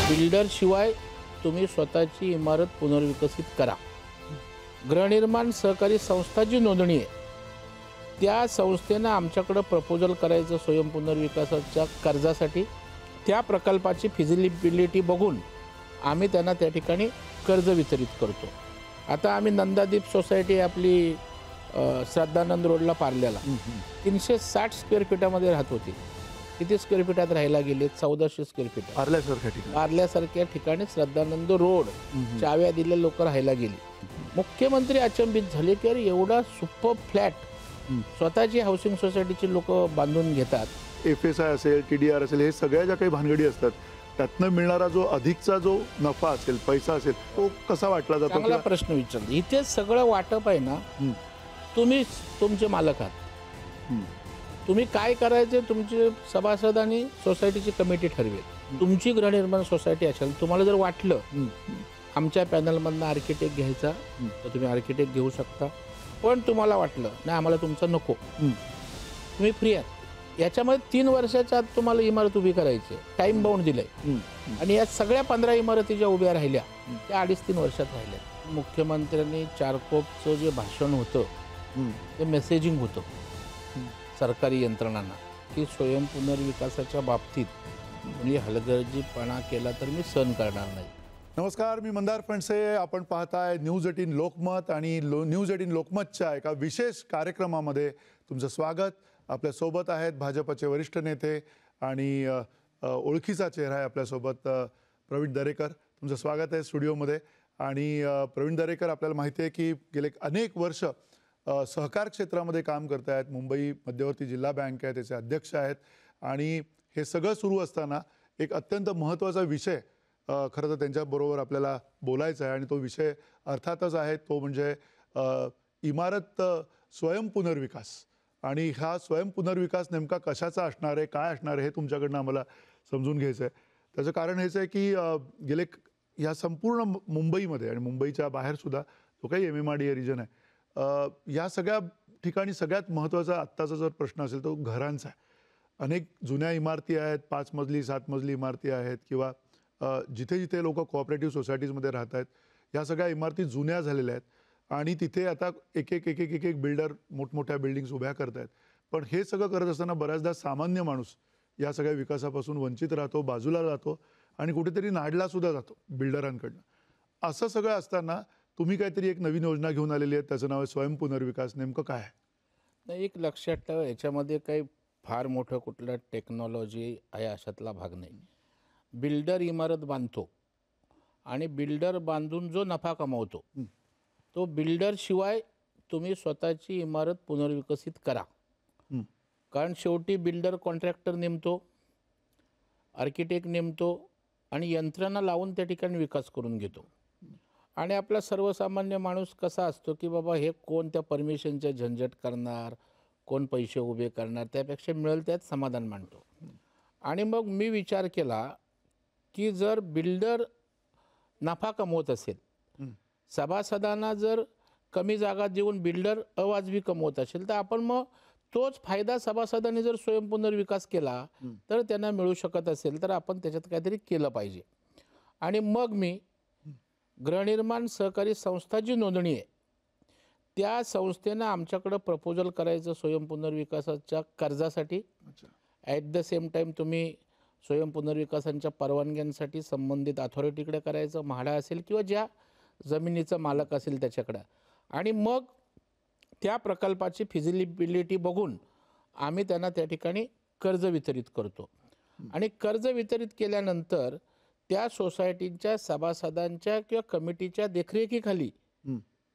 बिल्डरशिवाय तुम्ही स्वतःची इमारत पुनर्विकसित करा। गृहनिर्माण सहकारी संस्था जी नोंदणी आहे त्या संस्थेनं आमच्याकडे प्रपोजल करायचं स्वयं पुनर्विकासाच्या कर्जासाठी। त्या प्रकल्पाची फिजिबिलिटी बघून आम्ही त्यांना त्या ठिकाणी कर्ज वितरित करतो। आता आम्ही नंदादीप सोसायटी आपली श्रद्धानंद रोडला पार्ल्याला 360 स्क्वेअर फीटामध्ये राहत होती। किती स्क्वेअर फीटात राहायला गेले? 1400 स्क्वेअर फीट। पार्ल्यासारख्या ठिकाणी श्रद्धानंद रोड चाव्या दिले लोक राहायला गेली। मुख्यमंत्री अचंबित झाले की अरे एवढा सुपर फ्लॅट स्वतःची हाऊसिंग सोसायटीची लोक बांधून घेतात। FSI असेल, TDR असेल, हे सगळ्या ज्या काही भानगडी असतात त्यातनं मिळणारा जो अधिकचा जो नफा असेल, पैसा असेल, तो कसा वाटला जातो? चांगला प्रश्न विचारला। इथे सगळं वाटप आहे ना, तुम्ही तुमचे मालक आहात। तुम्ही काय करायचे तुमचे सभासद आणि सोसायटीची कमिटी ठरवेल। तुमची गृहनिर्माण सोसायटी असेल, तुम्हाला जर वाटलं आमच्या पॅनलमधनं आर्किटेक्ट घ्यायचा तर तुम्ही आर्किटेक्ट घेऊ शकता। पण तुम्हाला वाटलं नाही आम्हाला तुमचं नको, तुम्ही फ्री आहात। याच्यामध्ये 3 वर्षाच्या आत तुम्हाला इमारत उभी करायची, टाइम बाउंड दिलाय। आणि या सगळ्या 15 इमारती ज्या उभ्या राहिल्या त्या 2.5-3 वर्षात राहिल्या। मुख्यमंत्र्यांनी चारकोपचं जे भाषण होतं ते मेसेजिंग होतं सरकारी यंत्रणांना की स्वयं पुनर्विकासाच्या बाबतीत कोणी हलगर्जीपणा केला तर मी सहन करणार नाही। नमस्कार, मी मंदार फणसे। आपण पाहताय न्यूज 18 लोकमत आणि न्यूज 18 लोकमतच्या एका विशेष कार्यक्रमामध्ये तुमचं स्वागत। आपल्यासोबत आहेत भाजपचे वरिष्ठ नेते आणि ओळखीचा चेहरा आहे आपल्यासोबत प्रवीण दरेकर। तुमचं स्वागत आहे स्टुडिओमध्ये। आणि प्रवीण दरेकर आपल्याला माहिती आहे की गेले अनेक वर्ष सहकार क्षेत्रामध्ये काम करत आहेत। मुंबई मध्यवर्ती जिल्हा बँक आहे त्याचे अध्यक्ष आहेत। आणि हे सगळं सुरू असताना एक अत्यंत महत्त्वाचा विषय खरं तर त्यांच्याबरोबर आपल्याला बोलायचा आहे आणि तो विषय अर्थातच आहे तो म्हणजे इमारत स्वयं पुनर्विकास। आणि हा स्वयं पुनर्विकास नेमका कशाचा असणार आहे, काय असणार आहे हे तुमच्याकडनं आम्हाला समजून घ्यायचं आहे। त्याचं कारण हेच आहे की गेले या संपूर्ण मुंबईमध्ये आणि मुंबईच्या बाहेरसुद्धा जो काही MMRDA रिजन आहे या सगळ्या ठिकाणी सगळ्यात महत्त्वाचा आत्ताचा जर प्रश्न असेल तो घरांचा आहे। अनेक जुन्या इमारती आहेत, 5 मजली 7 मजली इमारती आहेत किंवा जिथे जिथे लोक कोऑपरेटिव्ह सोसायटीजमध्ये राहत आहेत या सगळ्या इमारती जुन्या झालेल्या आहेत आणि तिथे आता एक एक बिल्डर मोठमोठ्या बिल्डिंग्स उभ्या करत आहेत। पण हे सगळं करत असताना बऱ्याचदा सामान्य माणूस या सगळ्या विकासापासून वंचित राहतो, बाजूला राहतो आणि कुठेतरी नाडलासुद्धा जातो बिल्डरांकडनं। असं सगळं असताना तुम्ही काहीतरी एक नवीन योजना घेऊन आलेली आहे, त्याचं नाव आहे स्वयं पुनर्विकास। नेमकं काय आहे? नाही, एक लक्षात ठेवा, याच्यामध्ये काही फार मोठं कुठलं टेक्नॉलॉजी आहे अशातला भाग नाही। बिल्डर इमारत बांधतो आणि बिल्डर बांधून जो नफा कमावतो तो बिल्डरशिवाय तुम्ही स्वतःची इमारत पुनर्विकसित करा। कारण शेवटी बिल्डर कॉन्ट्रॅक्टर नेमतो, आर्किटेक्ट नेमतो आणि यंत्रणा लावून त्या ठिकाणी विकास करून घेतो। आणि आपला सर्वसामान्य माणूस कसा असतो की बाबा हे कोण त्या परमिशनच्या झंझट करणार, कोण पैसे उभे करणार, त्यापेक्षा मिळेल त्यात समाधान मानतो। आणि मग मी विचार केला की जर बिल्डर नफा कमवत असेल, सभासदांना जर कमी जागा देऊन बिल्डर अवाजवी कमवत असेल तर आपण मग तोच फायदा सभासदांनी जर स्वयं पुनर्विकास केला तर त्यांना मिळू शकत असेल तर आपण त्याच्यात काहीतरी केलं पाहिजे। आणि मग मी गृहनिर्माण सहकारी संस्था जी नोंदणी आहे त्या संस्थेनं आमच्याकडे प्रपोजल करायचं स्वयं पुनर्विकासाच्या कर्जासाठी। ॲट द सेम टाईम तुम्ही स्वयं पुनर्विकासांच्या परवानग्यांसाठी संबंधित अथॉरिटीकडे करायचं, म्हाडा असेल किंवा ज्या जमिनीचा मालक असेल त्याच्याकडे। आणि मग त्या प्रकल्पाची फिजिबिलिटी बघून आम्ही त्यांना त्या ठिकाणी कर्ज वितरित करतो। आणि कर्ज वितरित केल्यानंतर त्या सोसायटीच्या सभासदांच्या किंवा कमिटीच्या देखरेखीखाली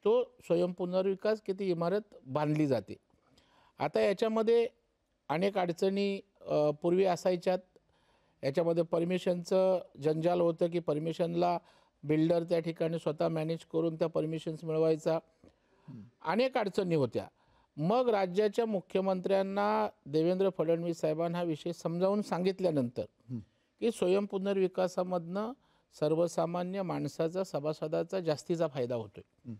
तो स्वयं पुनर्विकास किती इमारत बांधली जाते। आता याच्यामध्ये अनेक अडचणी पूर्वी असायच्यात। याच्यामध्ये परमिशनचं जंजाल होतं की परमिशनला बिल्डर त्या ठिकाणी स्वतः मॅनेज करून त्या परमिशन्स मिळवायचा, अनेक अडचणी होत्या। मग राज्याच्या मुख्यमंत्र्यांना देवेंद्र फडणवीस साहेबांना हा विषय समजावून सांगितल्यानंतर की स्वयं पुनर्विकासामधनं सर्वसामान्य माणसाचा, सभासदाचा जास्तीचा फायदा होतोय,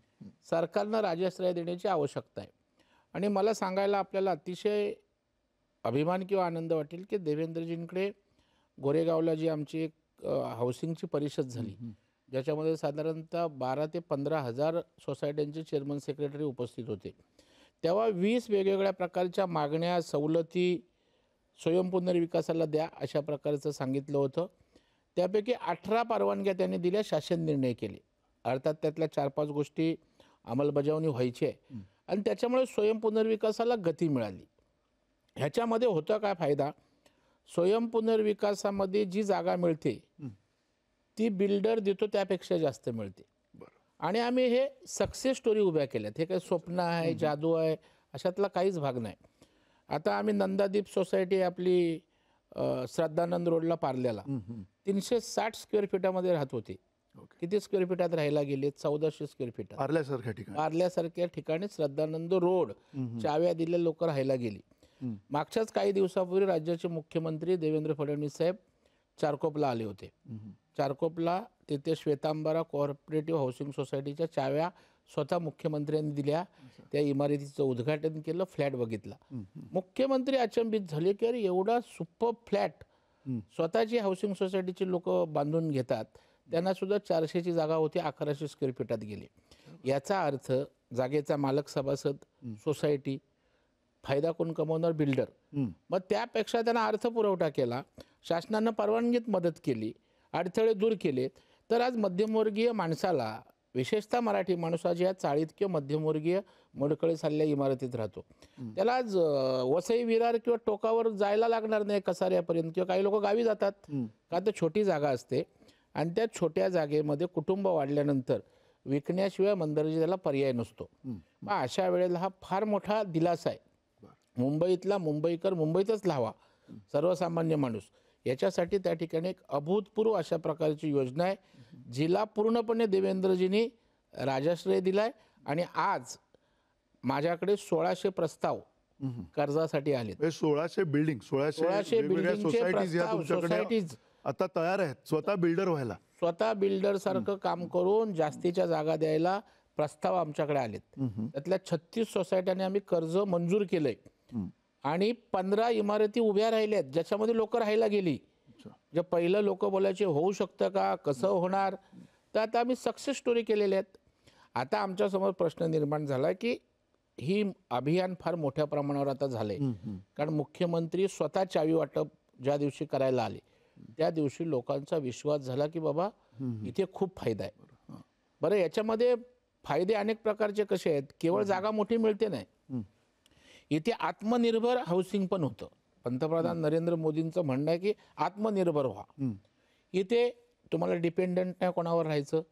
सरकारनं राजाश्रय देण्याची आवश्यकता आहे। आणि मला सांगायला आपल्याला अतिशय अभिमान किंवा आनंद वाटेल की देवेंद्रजींकडे गोरेगावला जी आमची एक हाऊसिंगची परिषद झाली, ज्याच्यामध्ये साधारणतः 12 ते 15,000 सोसायट्यांचे चेअरमन सेक्रेटरी उपस्थित होते. तेव्हा 20 वेगवेगळ्या प्रकारच्या मागण्या, सवलती स्वयंपुनर्विकासाला द्या अशा प्रकारचं सांगितलं होतं. त्यापैकी 18 परवानग्या त्यांनी दिल्या, शासन निर्णय केले. अर्थात त्यातल्या 4-5 गोष्टी अंमलबजावणी व्हायची आहे आणि त्याच्यामुळे स्वयंपुनर्विकासाला गती मिळाली. ह्याच्यामध्ये होता काय फायदा? स्वयंपुनर्विकासामध्ये जी जागा मिळते ती बिल्डर देतो त्यापेक्षा जास्त मिळते. आणि आम्ही हे सक्सेस स्टोरी उभ्या केल्यात. हे काही स्वप्न आहे, जादू आहे अशातला काहीच भाग नाही. आता आम्ही नंदादीप सोसायटी आपली श्रद्धानंद रोडला पार्ल्याला 360 स्क्वेअर फीटामध्ये राहत होते. किती स्क्वेअर फीटात राहायला गेले? 1400 स्क्वेअर फीटात. पार्ल्यासारख्या ठिकाणी श्रद्धानंद रोड चाव्या दिल्या लोक राहायला गेली. मागच्याच काही दिवसापूर्वी राज्याचे मुख्यमंत्री देवेंद्र फडणवीस साहेब चारकोपला आले होते. चारकोपला तिथे श्वेतांबरा कोऑपरेटिव्ह हाऊसिंग सोसायटीच्या चाव्या स्वतः मुख्यमंत्र्यांनी दिल्या. त्या इमारतीचं उद्घाटन केलं, फ्लॅट बघितला. मुख्यमंत्री अचंबित झाले की अरे एवढा सुपर फ्लॅट स्वतःची हाऊसिंग सोसायटीची लोक बांधून घेतात, त्यांना सुद्धा 400ची जागा होती, 1100 स्क्वेअर फीटात गेली. याचा अर्थ जागेचा मालक सभासद, सोसायटी, फायदा कोण कमवणार? बिल्डर. मग त्यापेक्षा त्यांना अर्थपुरवठा केला, शासनानं परवानगीत मदत केली, अडथळे दूर केले, तर आज मध्यमवर्गीय माणसाला, विशेषतः मराठी माणसाच्या चाळीत किंवा मध्यमवर्गीय मोडकळे चालल्या इमारतीत राहतो, त्याला आज वसई विरार किंवा टोकावर जायला लागणार नाही कसाऱ्यापर्यंत. किंवा काही लोक गावी जातात का तर छोटी जागा असते आणि त्या छोट्या जागेमध्ये कुटुंब वाढल्यानंतर विकण्याशिवाय मंदर्जाला पर्याय नसतो. मग अशा वेळेला हा फार मोठा दिलासा आहे. मुंबईतला मुंबईकर मुंबईतच लावा, सर्वसामान्य माणूस, याच्यासाठी त्या ठिकाणी एक अभूतपूर्व अशा प्रकारची योजना आहे, जिला पूर्णपणे देवेंद्रजींनी राजाश्रय दिलाय. आणि आज माझ्याकडे 1600 प्रस्ताव कर्जासाठी आले. 1600 बिल्डिंग, 1600 सोसायटीज आता तयार आहेत स्वतः बिल्डर व्हायला, स्वतः बिल्डर सारखं काम करून जास्तीच्या जागा द्यायला प्रस्ताव आमच्याकडे आलेत. त्यातल्या 36 सोसायट्यांनी आम्ही कर्ज मंजूर केलंय आणि 15 इमारती उभ्या राहिल्यात ज्याच्यामध्ये लोक राहायला गेली. जे पहिलं लोक बोलायचे होऊ शकतं का, कसं होणार, तर आता आम्ही सक्सेस स्टोरी केलेल्या आहेत. आता आमच्यासमोर प्रश्न निर्माण झाला की ही अभियान फार मोठ्या प्रमाणावर आता झालंय, कारण मुख्यमंत्री स्वतः चावी वाटप ज्या दिवशी करायला आले त्या दिवशी लोकांचा विश्वास झाला की बाबा इथे खूप फायदा आहे. बरं, याच्यामध्ये फायदे अनेक प्रकारचे कसे आहेत? केवळ जागा मोठी मिळते नाही, इथे आत्मनिर्भर हाऊसिंग पण होतं. पंतप्रधान नरेंद्र मोदींचं म्हणणं आहे की आत्मनिर्भर व्हा. इथे तुम्हाला डिपेंडंट नाही कोणावर राहायचं,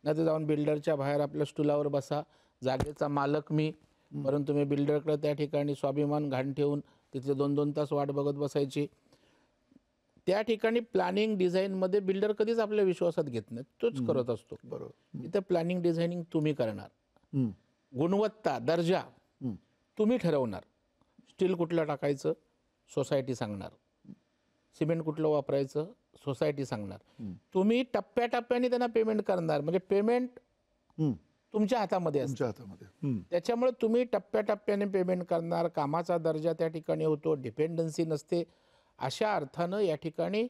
नाही तर जाऊन बिल्डरच्या बाहेर आपल्या स्टुलावर बसा, जागेचा मालक मी, परंतु तुम्ही बिल्डरकडे त्या ठिकाणी स्वाभिमान घाण ठेवून तिथे 2-2 तास वाट बघत बसायची. त्या ठिकाणी प्लॅनिंग डिझाईनमध्ये बिल्डर कधीच आपल्या विश्वासात घेत नाही, तोच करत असतो. इथं प्लॅनिंग डिझायनिंग तुम्ही करणार, गुणवत्ता दर्जा तुम्ही ठरवणार, स्टील कुठलं टाकायचं सोसायटी सांगणार, सिमेंट कुठलं वापरायचं सोसायटी सांगणार, तुम्ही टप्प्याटप्प्याने त्यांना पेमेंट करणार, म्हणजे पेमेंट तुमच्या हातामध्ये असतं. त्याच्यामुळे तुम्ही टप्प्याटप्प्याने पेमेंट करणार, कामाचा दर्जा त्या ठिकाणी होतो, डिपेंडन्सी नसते. अशा अर्थानं या ठिकाणी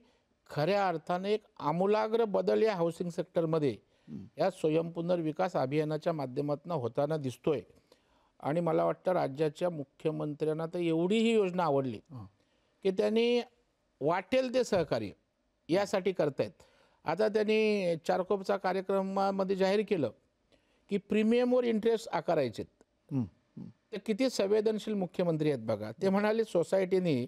खऱ्या अर्थानं एक आमूलाग्र बदल या हाऊसिंग सेक्टरमध्ये या स्वयंपुनर्विकास अभियानाच्या माध्यमातून होताना दिसतोय. आणि मला वाटतं राज्याच्या मुख्यमंत्र्यांना तर एवढी ही योजना आवडली की त्यांनी वाटेल ते सहकार्य यासाठी करतायत. आता त्यांनी चारकोपचा कार्यक्रमामध्ये जाहीर केलं की प्रीमियमवर इंटरेस्ट आकारायचे. ते किती संवेदनशील मुख्यमंत्री आहेत बघा. ते म्हणाले सोसायटीने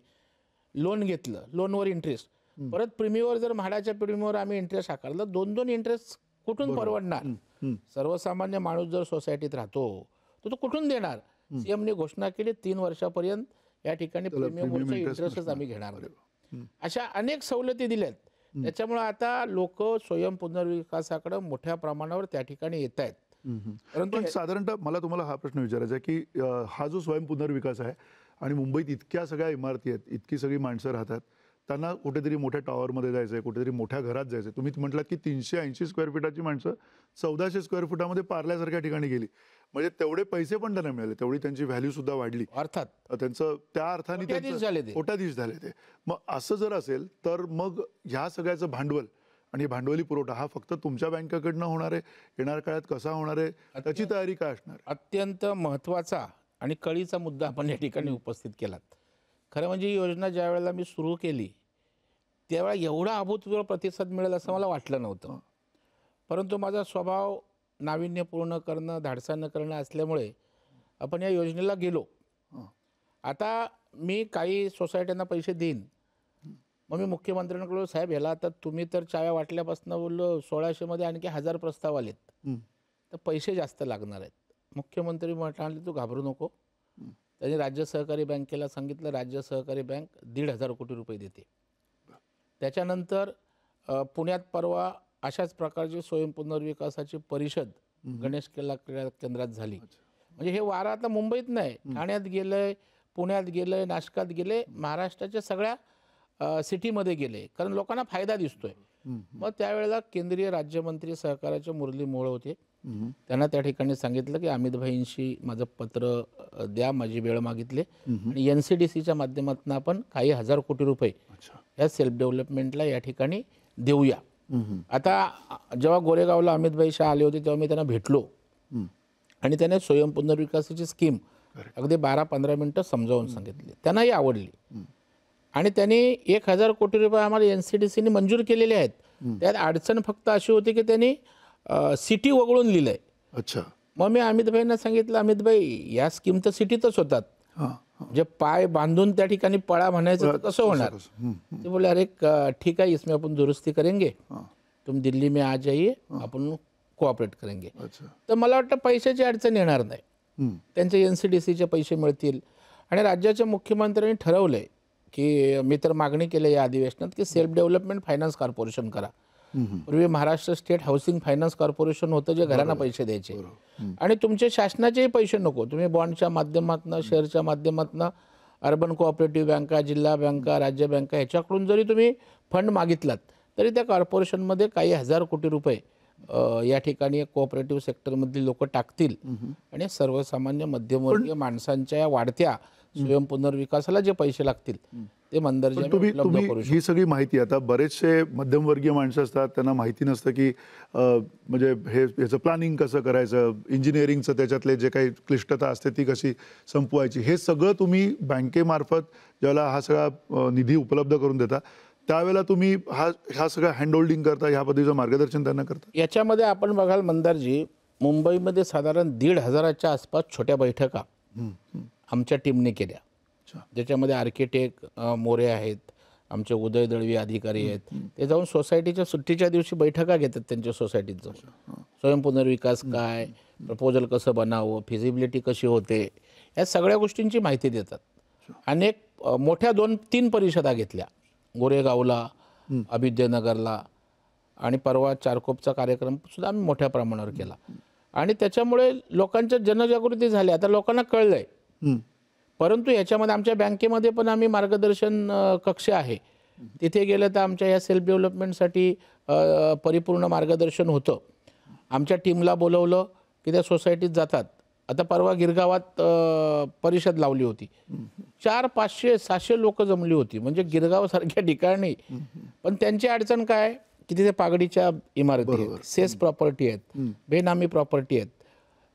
लोन घेतलं, लोनवर इंटरेस्ट, परत प्रीमियमवर जर म्हाडाच्या प्रीमियमवर आम्ही इंटरेस्ट आकारलं, 2-2 इंटरेस्ट कुठून परवडणार? सर्वसामान्य माणूस जर सोसायटीत राहतो तर तो कुठून देणार? सीएमने घोषणा केली 3 वर्षापर्यंत या ठिकाणी प्रीमियमवरचा इंटरेस्टच आम्ही घेणार. अशा अनेक सवलती दिल्यात. त्याच्यामुळे आता लोक स्वयंपुनर्विकासाकडे मोठ्या प्रमाणावर त्या ठिकाणी येत आहेत. परंतु साधारणतः मला तुम्हाला हा प्रश्न विचारायचा आहे की हा जो स्वयंपुनर्विकास आहे आणि मुंबईत इतक्या सगळ्या इमारती आहेत, इतकी सगळी माणसं राहतात, त्यांना कुठेतरी मोठ्या टॉवरमध्ये जायचं आहे, कुठेतरी मोठ्या घरात जायचं आहे. तुम्ही म्हटलात की 380 स्क्वेअर फीटाची माणसं 1400 स्क्वेअर फुटामध्ये पार्ल्यासारख्या ठिकाणी गेली, म्हणजे तेवढे पैसे पण त्यांना मिळाले, तेवढी त्यांची व्हॅल्यू सुद्धा वाढली. अर्थात त्यांचं त्या अर्थाने कोट्याधीश झाले ते. मग असं जर असेल तर मग ह्या सगळ्याचं भांडवल आणि भांडवली पुरवठा हा फक्त तुमच्या बँकेकडनं होणार आहे, येणाऱ्या काळात कसा होणार आहे, त्याची तयारी काय असणार आहे? अत्यंत महत्त्वाचा आणि कळीचा मुद्दा आपण या ठिकाणी उपस्थित केलात. खरं म्हणजे ही योजना ज्या वेळेला मी सुरू केली त्यावेळेला एवढा अभूतपूर्व प्रतिसाद मिळेल असं मला वाटलं नव्हतं. परंतु माझा स्वभाव नाविन्यपूर्ण करणं, धाडसानं करणं असल्यामुळे आपण या योजनेला गेलो. आता मी काही सोसायट्यांना पैसे देईन. मग मी मुख्यमंत्र्यांकडे साहेब ह्याला आता तुम्ही तर चाव्या वाटल्यापासून बोललो 1600 आणखी 1000 प्रस्ताव आलेत, तर पैसे जास्त लागणार आहेत. मुख्यमंत्री म्हणाले तू घाबरू नको. त्यांनी राज्य सहकारी बँकेला सांगितलं, राज्य सहकारी बँक 1,500 कोटी रुपये देते. त्याच्यानंतर पुण्यात परवा अशाच प्रकारची स्वयं पुनर्विकासाची परिषद गणेश क्रीडा केंद्रात झाली. म्हणजे हे वारा आता मुंबईत नाही, ठाण्यात गेलंय, पुण्यात गेलंय, नाशकात गेले, महाराष्ट्राच्या सगळ्या सिटीमध्ये गेले, कारण लोकांना फायदा दिसतोय. मग त्यावेळेला केंद्रीय राज्यमंत्री सहकाराचे मुरली मोहोळ होते. त्यांना त्या ठिकाणी सांगितलं की अमित भाईंशी माझं पत्र द्या, माझी वेळ मागितले आणि NCDCच्या माध्यमातून आपण काही 1000 कोटी रुपये या सेल्फ डेव्हलपमेंटला या ठिकाणी देऊया. आता जेव्हा गोरेगावला अमित भाई शाह आले होते तेव्हा मी त्यांना भेटलो आणि त्याने स्वयं पुनर्विकासाची स्कीम अगदी 12-15 मिनिटं समजावून सांगितली. त्यांनाही आवडली आणि त्यांनी 1000 कोटी रुपये आम्हाला NCDCने मंजूर केलेले आहेत. त्यात अडचण फक्त अशी होती की त्यांनी सिटी वगळून लिहिलंय. अच्छा. मग मी अमित भाईंना सांगितलं, अमित भाई या स्कीम तर सिटीतच होतात, जे पाय बांधून त्या ठिकाणी पळा म्हणायचं तर कसं होणार. ते बोले अरे ठीक है, इसमें अपन दुरुस्ती करेंगे, तुम दिल्ली में आ जाइए, आपण कोऑपरेट करेंगे. तर मला वाटतं पैशाची अडचण येणार नाही, त्यांचे NCDCचे पैसे मिळतील. आणि राज्याच्या मुख्यमंत्र्यांनी ठरवलंय की मी तर मागणी केली या अधिवेशनात की सेल्फ डेव्हलपमेंट फायनान्स कॉर्पोरेशन करा. पूर्वी Maharashtra state housing finance corporation होतं, जे घरांना पैसे द्यायचे आणि तुमचे शासनाचेही पैसे नको, तुम्ही बॉन्डच्या माध्यमातून, शेअरच्या माध्यमातून, अर्बन कोऑपरेटिव्ह बँका, जिल्हा बँका, राज्य बँका ह्याच्याकडून जरी तुम्ही फंड मागितलात तरी त्या कॉर्पोरेशनमध्ये काही 1000 कोटी रुपये या ठिकाणी कोऑपरेटिव्ह सेक्टरमधली लोक टाकतील आणि सर्वसामान्य मध्यमवर्गीय माणसांच्या या वाढत्या स्वयं पुनर्विकासाला जे पैसे लागतील ते मंदर्जाने उपलब्ध करू शकतो. ही सगळी माहिती आता बरेचसे मध्यमवर्गीय माणसं असतात, त्यांना माहिती नसतं की म्हणजे हे याचं प्लॅनिंग कसं करायचं, इंजिनिअरिंगचं त्याच्यातले जे काही क्लिष्टता असते ती कशी संपवायची, हे सगळं तुम्ही बँकेमार्फत ज्याला हा सगळा निधी उपलब्ध करून देता त्यावेळेला तुम्ही हा सगळं हँडहोल्डिंग करता, ह्या पद्धतीचं मार्गदर्शन त्यांना करता. याच्यामध्ये आपण बघाल मंदारजी, मुंबईमध्ये साधारण 1,500च्या आसपास छोट्या बैठका आमच्या टीमने केल्या, ज्याच्यामध्ये आर्किटेक्ट मोरे आहेत, आमचे उदय दळवी अधिकारी आहेत. ते जाऊन सोसायटीच्या सुट्टीच्या दिवशी बैठका घेतात त्यांच्या सोसायटीत जाऊन. स्वयं पुनर्विकास काय, प्रपोजल कसं बनावं, फिजिबिलिटी कशी होते, या सगळ्या गोष्टींची माहिती देतात. अनेक मोठ्या 2-3 परिषदा घेतल्या, गोरेगावला, अभिद्यनगरला आणि परवा चारकोपचा कार्यक्रम सुद्धा आम्ही मोठ्या प्रमाणावर केला. आणि त्याच्यामुळे लोकांच्या जनजागृती झाली, आता लोकांना कळलंय. परंतु याच्यामध्ये आमच्या बँकेमध्ये पण आम्ही मार्गदर्शन कक्ष आहे, तिथे गेलं तर आमच्या या सेल्फ डेव्हलपमेंटसाठी परिपूर्ण मार्गदर्शन होतं. आमच्या टीमला बोलवलं की त्या सोसायटीत जातात. आता परवा गिरगावात परिषद लावली होती, 400-500-700 लोक जमली होती, म्हणजे गिरगावसारख्या ठिकाणी. पण त्यांची अडचण काय की तिथे पागडीच्या इमारती आहेत, सेस प्रॉपर्टी आहेत, बेनामी प्रॉपर्टी आहेत,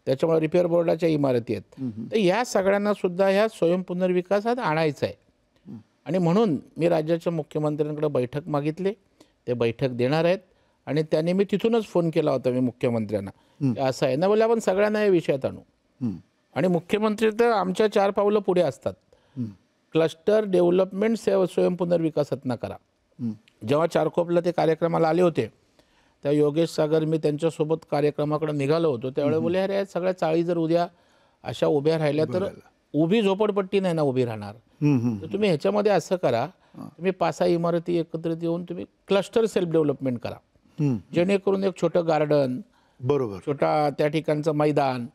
त्याच्यामुळे रिपेअर बोर्डाच्या इमारती आहेत. तर ह्या सगळ्यांना सुद्धा ह्या स्वयं पुनर्विकासात आणायचं आहे. आणि म्हणून मी राज्याच्या मुख्यमंत्र्यांकडे बैठक मागितली, ते बैठक देणार आहेत. आणि त्याने मी तिथूनच फोन केला होता मी मुख्यमंत्र्यांना, असं आहे ना, बोले आपण सगळ्यांना या विषयात आणू. आणि मुख्यमंत्री तर आमच्या 4 पावलं पुढे असतात. क्लस्टर डेव्हलपमेंट स्वयं पुनर्विकासात ना करा. जेव्हा चारकोपला ते कार्यक्रमाला आले होते त्या योगेश सागर, मी त्यांच्यासोबत कार्यक्रमाकडे निघालो होतो, त्यावेळेला बोले अरे सगळ्या चाळी जर उद्या अशा उभ्या राहिल्या तर उभी झोपडपट्टी नाही ना उभी राहणार. तर तुम्ही ह्याच्यामध्ये असं करा, तुम्ही 5-6 इमारती एकत्रित येऊन तुम्ही क्लस्टर सेल्फ डेव्हलपमेंट करा, जेणेकरून एक छोटं गार्डन, बरोबर, छोटा त्या ठिकाणचं मैदान,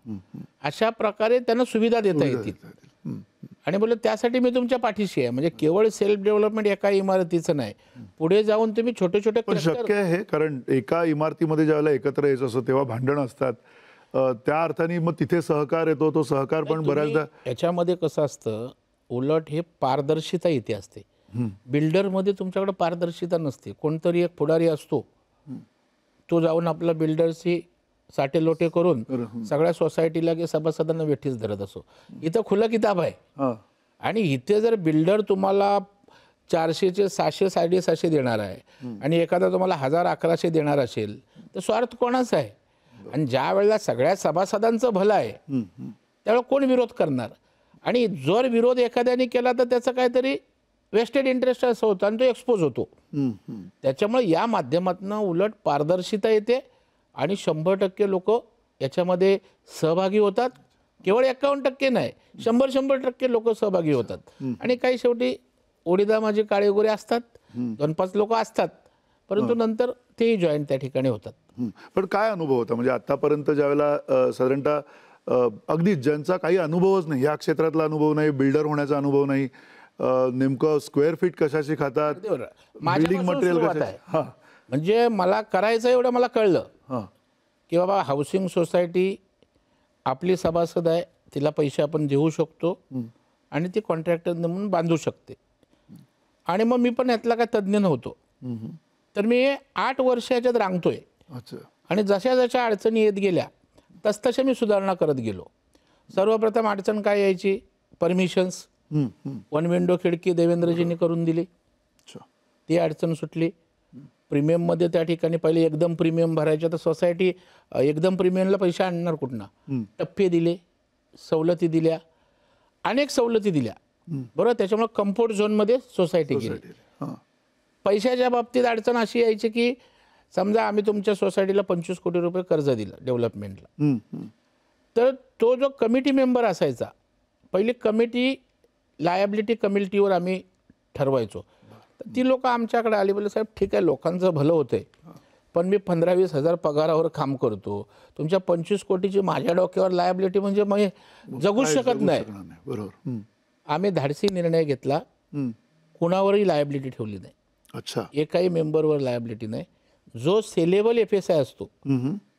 अशा प्रकारे त्यांना सुविधा देता येतील. आणि बोलले त्यासाठी मी तुमच्या पाठीशी आहे. म्हणजे केवळ सेल्फ डेव्हलपमेंट एका इमारतीचं नाही, पुढे जाऊन तुम्ही छोटे छोटे शक्य आहे. कारण एका इमारतीमध्ये ज्यावेळेला एकत्र यायचं असतं तेव्हा भांडण असतात, त्या अर्थाने मग तिथे सहकार येतो, तो सहकार पण बऱ्याचदा याच्यामध्ये कसं असतं, उलट हे पारदर्शिता इथे असते. बिल्डरमध्ये तुमच्याकडे पारदर्शिता नसते. कोणतरी एक पुढारी असतो, तो जाऊन आपला बिल्डर्सची साठे लोटे करून सगळ्या सोसायटीला की सभासदांना वेठीच धरत असो. इथं खुलं किताब आहे. हां. आणि इथे जर बिल्डर तुम्हाला 400चे 600 750 देणार आहे आणि एखादा तुम्हाला 1000-1100 देणार असेल तर स्वार्थ कोणाचा आहे? आणि ज्या वेळेला सगळ्या सभासदांचं भलं आहे त्यावेळेला कोण विरोध करणार? आणि जर विरोध एखाद्याने केला तर त्याचं काहीतरी वेस्टेड इंटरेस्ट असं होतं आणि तो एक्सपोज होतो. त्याच्यामुळे या माध्यमातून उलट पारदर्शिता येते आणि 100% लोक याच्यामध्ये सहभागी होतात. केवळ 51% नाही, 100% लोक सहभागी होतात. आणि काही शेवटी ओढीदा माझे काळे वगैरे असतात, 2-5 लोक असतात, परंतु नंतर तेही जॉईन त्या ठिकाणी होतात. पण काय अनुभव होता म्हणजे आतापर्यंत ज्यावेळेला साधारणतः अगदी ज्यांचा काही अनुभवच नाही, या क्षेत्रातला अनुभव नाही, बिल्डर होण्याचा अनुभव नाही, नेमकं स्क्वेअर फीट कशाची खातात, बिल्डिंग मटेरियल सुरुवात आहे. म्हणजे मला करायचं एवढं मला कळलं की बाबा हाऊसिंग सोसायटी आपली सभासद आहे, तिला पैसे आपण देऊ शकतो आणि ती कॉन्ट्रॅक्टर म्हणून बांधू शकते. आणि मग मी पण यातला काय तज्ज्ञ नव्हतो, तर मी 8 वर्ष याच्यात रांगतोय. आणि जशा जशा अडचणी येत गेल्या तसतशा मी सुधारणा करत गेलो. सर्वप्रथम अडचण काय यायची? परमिशन्स. 1 विंडो खिडकी देवेंद्रजींनी करून दिली, ती अडचण सुटली. प्रीमियममध्ये त्या ठिकाणी पहिले एकदम प्रीमियम भरायचे, तर सोसायटी एकदम प्रीमियमला पैसे आणणार कुठनं? टप्पे दिले, सवलती दिल्या, अनेक सवलती दिल्या, बरोबर. त्याच्यामुळे कम्फर्ट झोनमध्ये सोसायटी गेली. पैशाच्या बाबतीत अडचण अशी यायची की समजा आम्ही तुमच्या सोसायटीला 25 कोटी रुपये कर्ज दिलं डेव्हलपमेंटला, तर तो जो कमिटी मेंबर असायचा, पहिली कमिटी लायबिलिटी कमिटीवर आम्ही ठरवायचो. ती लोक आमच्याकडे आली, बोलले साहेब ठीक आहे लोकांचं भलं होतंय, पण मी 15-20 हजार पगारावर काम करतो, तुमच्या 25 कोटीची माझ्या डोक्यावर लायबिलिटी म्हणजे मग जगूच शकत नाही. बरोबर. आम्ही धाडसी निर्णय घेतला, कुणावरही लायबिलिटी ठेवली नाही. अच्छा. एकाही मेंबरवर लायबिलिटी नाही. जो सेलेबल FSI असतो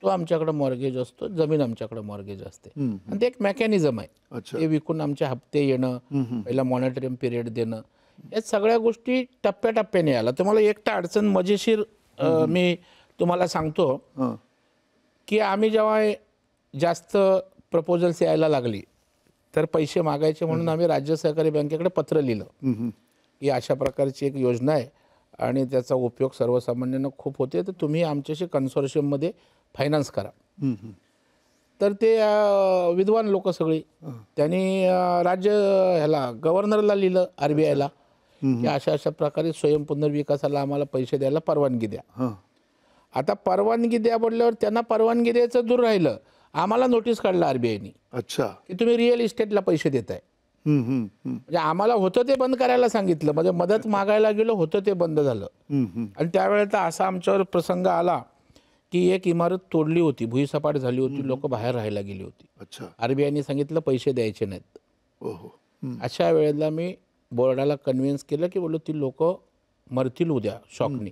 तो आमच्याकडे मॉर्गेज असतो, जमीन आमच्याकडे मॉर्गेज असते. आणि ते एक मेकॅनिझम आहे. ते विकून आमचे हप्ते येणं, पहिला मॉनिटरिंग पिरियड देणं, या सगळ्या गोष्टी टप्प्याटप्प्याने आला. तुम्हाला एकटा अडचण मजेशीर मी तुम्हाला सांगतो की आम्ही जेव्हा जास्त प्रपोजल्स यायला लागली तर पैसे मागायचे म्हणून आम्ही राज्य सहकारी बँकेकडे पत्र लिहिलं की अशा प्रकारची एक योजना आहे आणि त्याचा उपयोग सर्वसामान्यांना खूप होते, तर तुम्ही आमच्याशी कन्सोर्शियममध्ये फायनान्स करा. तर ते विद्वान लोक सगळी त्यांनी राज्य गव्हर्नरला लिहिलं, RBIला, की अशा अशा प्रकारे स्वयं पुनर्विकासाला आम्हाला पैसे द्यायला परवानगी द्या. आता परवानगी द्या बोलल्यावर त्यांना परवानगी द्यायचं दूर राहिलं, आम्हाला नोटीस काढलं RBIनी. अच्छा. की तुम्ही रिअल इस्टेटला पैसे देताय. म्हणजे आम्हाला होतं ते बंद करायला सांगितलं, म्हणजे मदत मागायला गेलो, होतं ते बंद झालं. आणि त्यावेळेला असा आमच्यावर प्रसंग आला की एक इमारत तोडली होती, भुईसपाट झाली होती, लोक बाहेर राहायला गेली होती. RBIनी सांगितलं पैसे द्यायचे नाहीत. अशा वेळेला मी बोर्डाला कन्व्हिन्स केलं की बोलू ती लोक मरतील उद्या शॉकनी.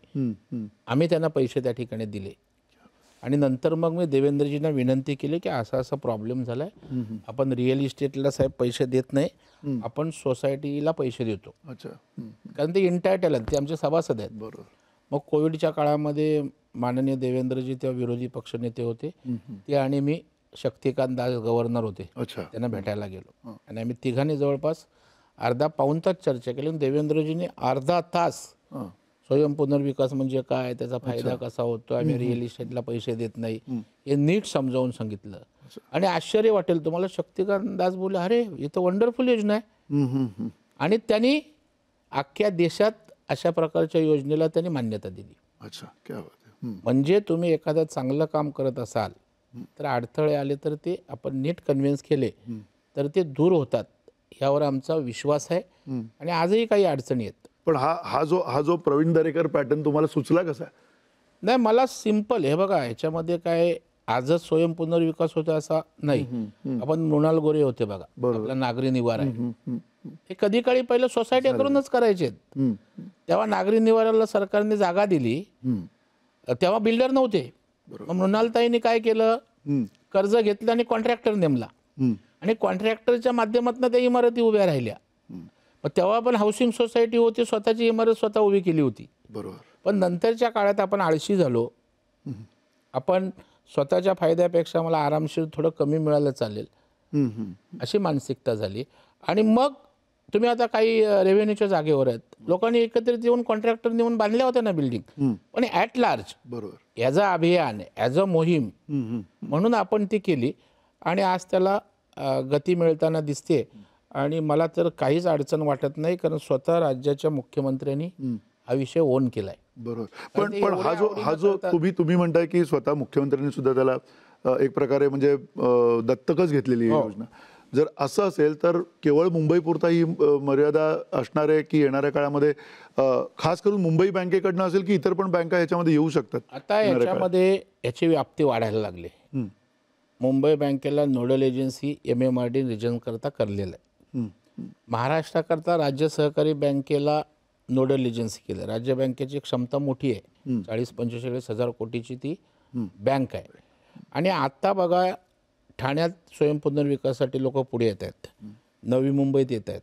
आम्ही त्यांना पैसे त्या ठिकाणी दिले. आणि नंतर मग मी देवेंद्रजींना विनंती केली की असा असा प्रॉब्लेम झालाय, आपण रिअल इस्टेटला साहेब पैसे देत नाही, आपण सोसायटीला पैसे देतो. कारण ते इंटायटल आहेत, ते आमचे सभासद आहेत. बरोबर. मग कोविडच्या काळामध्ये माननीय देवेंद्रजी तेव्हा विरोधी पक्षनेते होते, ते आणि मी, शक्तिकांत दास गव्हर्नर होते, त्यांना भेटायला गेलो आणि आम्ही तिघांनी जवळपास अर्धा-पाऊण तास चर्चा केली. देवेंद्रजींनी अर्धा तास स्वयं पुनर्विकास म्हणजे काय, त्याचा फायदा कसा होतो, आम्ही रिअल इस्टेटला पैसे देत नाही, हे नीट समजावून सांगितलं. आणि आश्चर्य वाटेल तुम्हाला, शक्तिकांत दास बोलले अरे हे तर वंडरफुल योजना आहे. आणि त्यांनी अख्ख्या देशात अशा प्रकारच्या योजनेला त्यांनी मान्यता दिली. म्हणजे तुम्ही एखादं चांगलं काम करत असाल तर अडथळे आले तर ते आपण नीट कन्व्हिन्स केले तर ते दूर होतात, यावर आमचा विश्वास आहे. आणि आजही काही अडचणी आहेत. पण हा जो प्रवीण दरेकर पॅटर्न तुम्हाला सुचला कसा? नाही, मला सिंपल, हे बघा ह्याच्यामध्ये काय आजच स्वयं पुनर्विकास होतो असा नाही. आपण मृणाल गोरे होते बघा, आपला नागरी निवारा आहे, हे कधी काळी पहिलं सोसायटी करूनच करायचे. तेव्हा नागरी निवाराला सरकारने जागा दिली, तेव्हा बिल्डर नव्हते. मृणालताईंनी काय केलं, कर्ज घेतलं आणि कॉन्ट्रॅक्टर नेमला आणि कॉन्ट्रॅक्टरच्या माध्यमातून त्या इमारती उभ्या राहिल्या. मग तेव्हा पण हाऊसिंग सोसायटी होती, स्वतःची इमारत स्वतः उभी केली होती. बरोबर. पण नंतरच्या काळात आपण आळशी झालो आपण स्वतःच्या फायद्यापेक्षा मला आरामशीर थोडं कमी मिळालं चालेल अशी मानसिकता झाली. आणि मग तुम्ही आता काही रेव्हेन्यूच्या जागेवर आहेत, लोकांनी एकत्रित येऊन कॉन्ट्रॅक्टर नेऊन बांधल्या होत्या ना बिल्डिंग, पण ॲट लार्ज बरोबर. ॲज अ अभियान, ॲज अ मोहीम म्हणून आपण ती केली आणि आज त्याला गती मिळताना दिसते. आणि मला तर काहीच अडचण वाटत नाही, कारण स्वतः राज्याच्या मुख्यमंत्र्यांनी हा विषय ओन केलाय. बरोबर. पण हा जो तुम्ही म्हणताय की स्वतः मुख्यमंत्र्यांनी सुद्धा त्याला एक प्रकारे म्हणजे दत्तकच घेतलेली ही योजना. जर असं असेल तर केवळ मुंबईपुरता ही मर्यादा असणार आहे की येणाऱ्या काळामध्ये खास करून मुंबई बँकेकडनं असेल की इतर पण बँका ह्याच्यामध्ये येऊ शकतात? आता याच्यामध्ये याची व्याप्ती वाढायला लागली. मुंबई बँकेला नोडल एजन्सी MMRD रिजन करता करलेलं आहे. महाराष्ट्राकरता राज्य सहकारी बँकेला नोडल एजन्सी केलं. राज्य बँकेची क्षमता मोठी आहे, 40-45 हजार कोटीची ती बँक आहे. आणि आता बघा, ठाण्यात स्वयंपुनर्विकासासाठी लोक पुढे येत आहेत, नवी मुंबईत येत आहेत.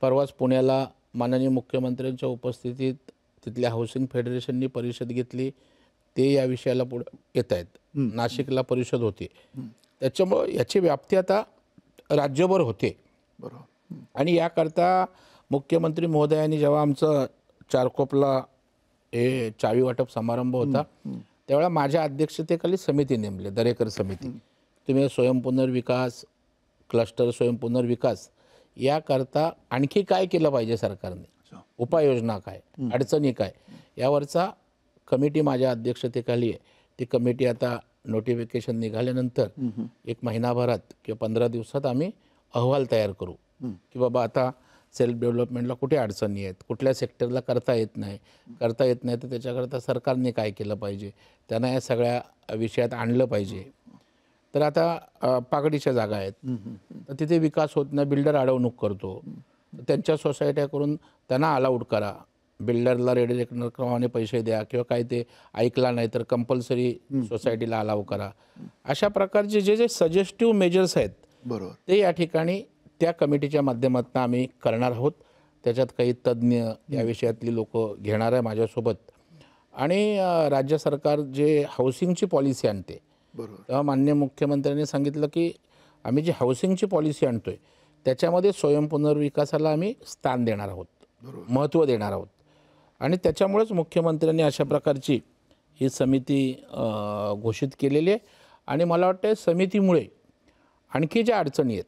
परवाच पुण्याला माननीय मुख्यमंत्र्यांच्या उपस्थितीत तिथल्या हाऊसिंग फेडरेशननी परिषद घेतली, ते या विषयाला पुढे येत आहेत. नाशिकला परिषद होती. त्याच्यामुळं याची व्याप्ती आता राज्यभर होते. बरोबर. आणि याकरता मुख्यमंत्री महोदयांनी जेव्हा आमचं चारकोपला हे चावी वाटप समारंभ होता, त्यावेळेला माझ्या अध्यक्षतेखाली समिती नेमली, दरेकर समिती. तुम्ही स्वयंपुनर्विकास, क्लस्टर स्वयंपुनर्विकास याकरता आणखी काय केलं पाहिजे सरकारने, उपाययोजना काय, अडचणी काय, यावरचा कमिटी माझ्या अध्यक्षतेखाली आहे. ती कमिटी आता नोटिफिकेशन निघाल्यानंतर 1 महिनाभरात किंवा 15 दिवसात आम्ही अहवाल तयार करू की बाबा आता सेल्फ डेव्हलपमेंटला कुठे अडचणी आहेत, कुठल्या सेक्टरला करता येत नाही तर त्याच्याकरता सरकारने काय केलं पाहिजे, त्यांना या सगळ्या विषयात आणलं पाहिजे. तर आता पागडीच्या जागा आहेत, तर तिथे विकास होत नाही, बिल्डर अडवणूक करतो, त्यांच्या सोसायट्या करून त्यांना अलाउड करा, बिल्डरला रेडी रेकनरप्रमाणे पैसे द्या, किंवा काय ते ऐकला नाही तर कंपल्सरी सोसायटीला अलाव करा. अशा प्रकारचे जे जे सजेस्टिव्ह मेजर्स आहेत, बरोबर, ते या ठिकाणी त्या कमिटीच्या माध्यमातून आम्ही करणार आहोत. त्याच्यात काही तज्ज्ञ या विषयातली लोक घेणार आहे माझ्यासोबत. आणि राज्य सरकार जे हाऊसिंगची पॉलिसी आणते, बरोबर, तेव्हा माननीय मुख्यमंत्र्यांनी सांगितलं की आम्ही जी हाऊसिंगची पॉलिसी आणतोय त्याच्यामध्ये स्वयंपुनर्विकासाला आम्ही स्थान देणार आहोत, महत्त्व देणार आहोत. आणि त्याच्यामुळेच मुख्यमंत्र्यांनी अशा प्रकारची ही समिती घोषित केलेली आहे. आणि मला वाटतं समितीमुळे आणखी ज्या अडचणी आहेत,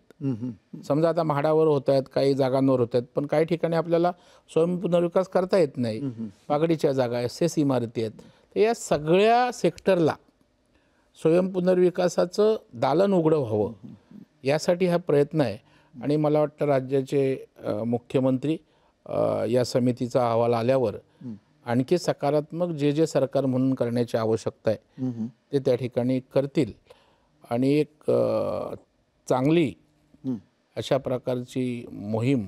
समजा आता म्हाडावर होत आहेत, काही जागांवर होत आहेत, पण काही ठिकाणी आपल्याला स्वयंपुनर्विकास करता येत नाही, पागडीच्या जागा आहेत, सेस इमारती आहेत, तर या सगळ्या सेक्टरला स्वयंपुनर्विकासाचं दालन उघडं व्हावं यासाठी हा प्रयत्न आहे. आणि मला वाटतं राज्याचे मुख्यमंत्री या समितीचा अहवाल आल्यावर आणखी सकारात्मक जे जे सरकार म्हणून करण्याची आवश्यकता आहे ते त्या ठिकाणी करतील. आणि एक चांगली अशा प्रकारची मोहीम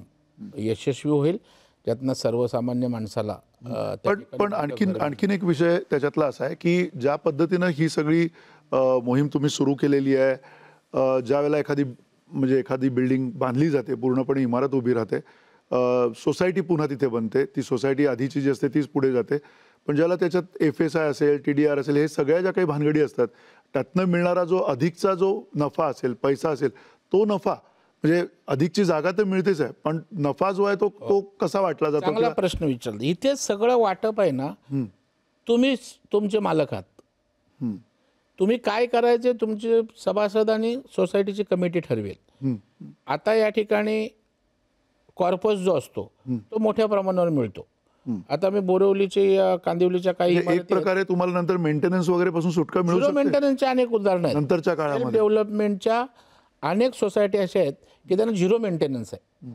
यशस्वी होईल, ज्यातनं सर्वसामान्य माणसाला पण आणखीन एक विषय त्याच्यातला असा आहे की ज्या पद्धतीनं ही सगळी मोहीम तुम्ही सुरू केलेली आहे, ज्या वेळेला एखादी बिल्डिंग बांधली जाते, पूर्णपणे इमारत उभी राहते, सोसायटी पुन्हा तिथे बनते, ती सोसायटी आधीची जी असते तीच पुढे जाते, पण ज्याला त्याच्यात FSI असेल, TDR असेल, हे सगळ्या ज्या काही भानगडी असतात, त्यातनं मिळणारा जो अधिकचा जो नफा असेल, पैसा असेल, तो नफा म्हणजे अधिकची जागा तर मिळतेच आहे, पण नफा जो आहे तो कसा वाटला जातो? चांगला प्रश्न विचारला. इथे सगळं वाटप आहे ना, तुम्हीच तुमचे मालक आहात. तुम्ही काय करायचे तुमचे सभासद आणि सोसायटीची कमिटी ठरवेल. आता या ठिकाणी कॉर्पस जो असतो तो मोठ्या प्रमाणावर मिळतो. आता मी बोरिवलीची कांदिवलीच्या काही एक प्रकारे तुम्हाला नंतर मेंटेनन्स वगैरे पासून सुटका मिळू शकते. मेंटेनन्सच्या अनेक उदाहरणं आहेत नंतरच्या काळामध्ये. डेव्हलपमेंटच्या अनेक सोसायटी अशा आहेत की त्यांना 0 मेंटेनन्स आहे,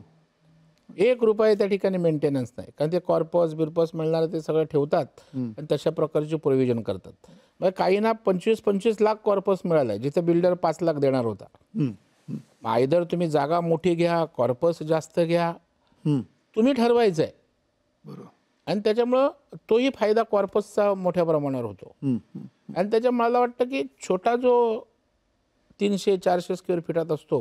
1 रुपया त्या ठिकाणी मेंटेनन्स नाही, कारण ते कॉर्पस बिरपस मिळणार ते सगळं ठेवतात आणि तशा प्रकारचे प्रोव्हिजन करतात. मग काहींना 25-25 लाख कॉर्पस मिळाला आहे, जिथे बिल्डर 5 लाख देणार होता. आयदर तुम्ही जागा मोठी घ्या, कॉर्पस जास्त घ्या, तुम्ही ठरवायचं आहे. बरोबर. आणि त्याच्यामुळं तोही फायदा कॉर्पसचा मोठ्या प्रमाणावर होतो. आणि त्याच्या मला वाटतं की छोटा जो 300-400 स्क्वेअर फीटात असतो,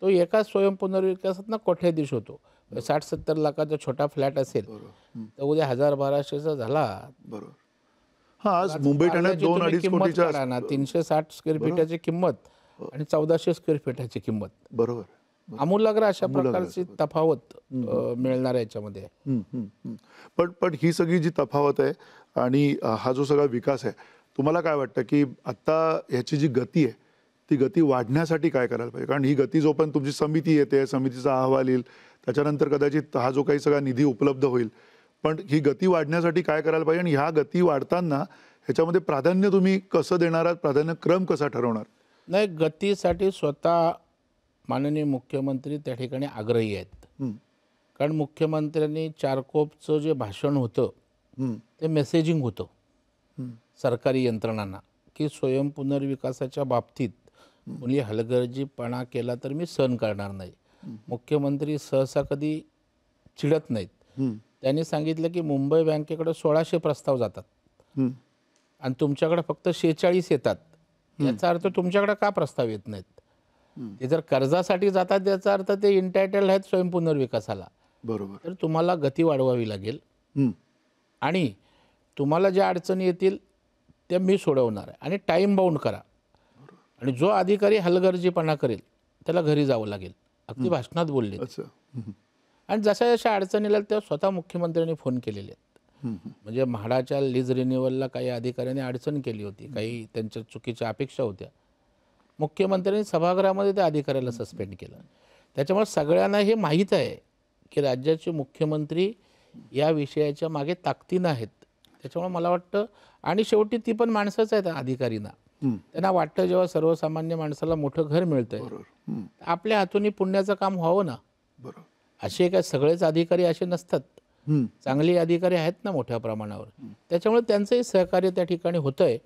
तो एका स्वयंपुनर्विकासात कोट्याधीश होतो. 60-70 लाखाचा छोटा फ्लॅट असेल तर उद्या 1000-1200चा झाला. बरोबर. हा आज मुंबई ठाण्यात कारल्याची तुम्ही 2-2.5 किंमत कोटीच्या काढा ना, 360 स्क्वेअर फीटाची किंमत आणि 1400 स्क्वेअर फीटाची किंमत, बरोबर. आमूलाग्र अशा प्रकारची तफावत मिळणार आहे याच्यामध्ये. पण ही सगळी जी तफावत आहे आणि हा जो सगळा विकास आहे, तुम्हाला काय वाटतं की आता ह्याची जी गती आहे ती गती वाढण्यासाठी काय करायला पाहिजे? कारण ही गती जोपर्यंत तुमची समिती येते, समितीचा अहवाल येईल, त्याच्यानंतर कदाचित हा जो काही सगळा निधी उपलब्ध होईल, पण ही गती वाढण्यासाठी काय करायला पाहिजे आणि ह्या गती वाढताना ह्याच्यामध्ये प्राधान्य तुम्ही कसं देणार आहात, प्राधान्यक्रम कसा ठरवणार? नाही, गतीसाठी स्वतः माननीय मुख्यमंत्री त्या ठिकाणी आग्रही आहेत. कारण मुख्यमंत्र्यांनी चारकोपचं जे भाषण होतं ते मेसेजिंग होतं सरकारी यंत्रणांना की स्वयंपुनर्विकासाच्या बाबतीत कोणी हलगर्जीपणा केला तर मी सहन करणार नाही. मुख्यमंत्री सहसा कधी चिडत नाहीत. त्यांनी सांगितलं की मुंबई बँकेकडे 1600 प्रस्ताव जातात आणि तुमच्याकडे फक्त 46 येतात. याचा अर्थ तुमच्याकडे का प्रस्ताव येत नाहीत? ते जर कर्जासाठी जातात याचा अर्थ ते इंटायटल आहेत स्वयंपुनर्विकासाला. बरोबर. तर तुम्हाला गती वाढवावी लागेल आणि तुम्हाला ज्या अडचणी येतील त्या मी सोडवणार आहे आणि टाईम बाउंड करा. आणि जो अधिकारी हलगर्जीपणा करेल त्याला घरी जावं लागेल. अगदी भाषणात बोलले. आणि जशा जशा अडचणीला त्या स्वतः मुख्यमंत्र्यांनी फोन केलेले आहेत. म्हणजे म्हाडाच्या लीज रिन्युअलला काही अधिकाऱ्यांनी अडचण केली होती, काही त्यांच्या चुकीच्या अपेक्षा होत्या. मुख्यमंत्र्यांनी सभागृहामध्ये त्या अधिकाऱ्याला सस्पेंड केलं. त्याच्यामुळे सगळ्यांना हे माहीत आहे की राज्याचे मुख्यमंत्री या विषयाच्या मागे ताकदीनं आहेत. त्याच्यामुळे मला वाटतं, आणि शेवटी ती पण माणसंच आहेत अधिकारीना. त्यांना वाटतं जेव्हा सर्वसामान्य माणसाला मोठं घर मिळतंय आपल्या हातून पुण्याचं काम व्हावं ना. असे काय सगळेच अधिकारी असे नसतात, चांगले अधिकारी आहेत ना मोठ्या प्रमाणावर. त्याच्यामुळे त्यांचंही सहकार्य त्या ठिकाणी होतंय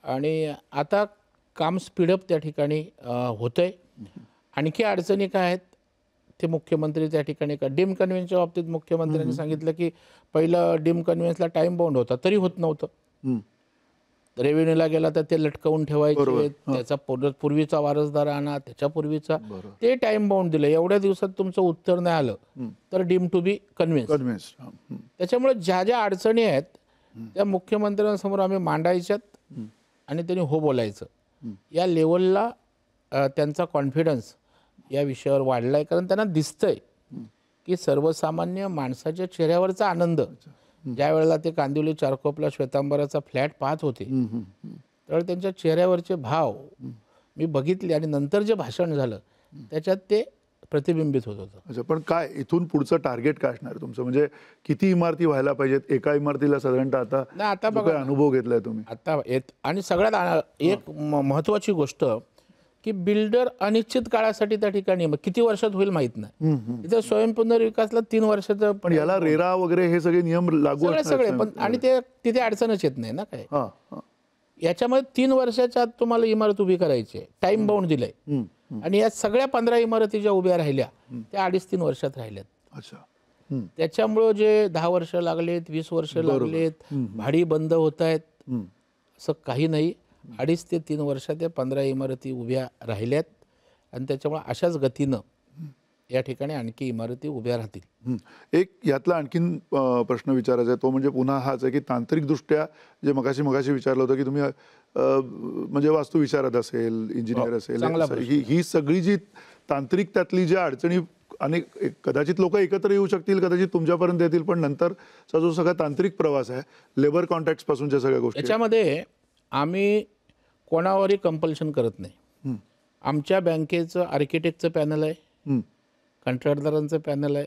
आणि आता काम स्पीडअप त्या ठिकाणी होतंय. आणखी अडचणी काय आहेत ते मुख्यमंत्री त्या ठिकाणी डीम कन्व्हेन्सच्या बाबतीत मुख्यमंत्र्यांनी सांगितलं की पहिलं डीम कन्व्हेन्सला टाइम बाउंड होता तरी होत नव्हतं. रेव्हेन्यूला गेला तर ते लटकवून ठेवायचे, त्याचा पूर्वीचा वारसदार आणा, त्याच्या पूर्वीचा, ते टाइम बाउंड दिलं. एवढ्या दिवसात तुमचं उत्तर नाही आलं तर डीम टू बी कन्व्हेन्स. त्याच्यामुळे ज्या ज्या अडचणी आहेत त्या मुख्यमंत्र्यांसमोर आम्ही मांडायच्यात आणि त्यांनी हो बोलायचं. या लेवलला त्यांचा कॉन्फिडन्स या विषयावर वाढला आहे. कारण त्यांना दिसतंय की सर्वसामान्य माणसाच्या चेहऱ्यावरचा आनंद, ज्या वेळेला ते कांदिवली चारकोपला श्वेतांबराचा फ्लॅट पाहत होते त्यावेळेला त्यांच्या चेहऱ्यावरचे भाव मी बघितले आणि नंतर जे भाषण झालं त्याच्यात ते प्रतिबिंबित होत होतं. अच्छा, पण काय इथून पुढचं टार्गेट काय असणार तुमचं? म्हणजे किती इमारती व्हायला पाहिजेत? एका इमारतीला साधारणतः आता बघा अनुभव घेतलाय तुम्ही आता आणि सगळ्यात एक महत्वाची गोष्ट की बिल्डर अनिश्चित काळासाठी त्या ठिकाणी किती वर्षात होईल माहित नाही. इथे स्वयंपुनर्विकासला 3 वर्षाचं, पण याला रेरा वगैरे हे सगळे नियम लागू सगळे पण, आणि ते तिथे अडचणच येत नाही ना काय. याच्यामध्ये 3 वर्षाच्या आत तुम्हाला इमारत उभी करायची आहे, टाइम बाउंड दिलंय. आणि या सगळ्या 15 इमारती ज्या उभ्या राहिल्या त्या 2.5-3 वर्षात राहिल्यात. अच्छा. त्याच्यामुळं जे 10 वर्ष लागलेत, 20 वर्ष लागलेत, भाडी बंद होत आहेत, असं काही नाही. 2.5 ते 3 वर्षात त्या 15 इमारती उभ्या राहिल्यात आणि त्याच्यामुळे अशाच गतीनं या ठिकाणी आणखी इमारती उभ्या राहतील. एक यातला आणखीन प्रश्न विचारायचा आहे तो म्हणजे पुन्हा हाच आहे की तांत्रिकदृष्ट्या जे मगाशी विचारलं होतं की तुम्ही म्हणजे वास्तुविशारद असेल, इंजिनियर असेल, ही सगळी जी तांत्रिक त्यातली ज्या अडचणी अनेक कदाचित लोक एकत्र येऊ शकतील, कदाचित तुमच्यापर्यंत येतील, पण नंतरचा जो सगळा तांत्रिक प्रवास आहे, लेबर कॉन्ट्रॅक्ट पासूनच्या सगळ्या गोष्टी, याच्यामध्ये आम्ही कोणावरही कंपल्शन करत नाही. आमच्या बँकेचं आर्किटेक्टचं पॅनल आहे, कंत्राटदारांचं पॅनल आहे,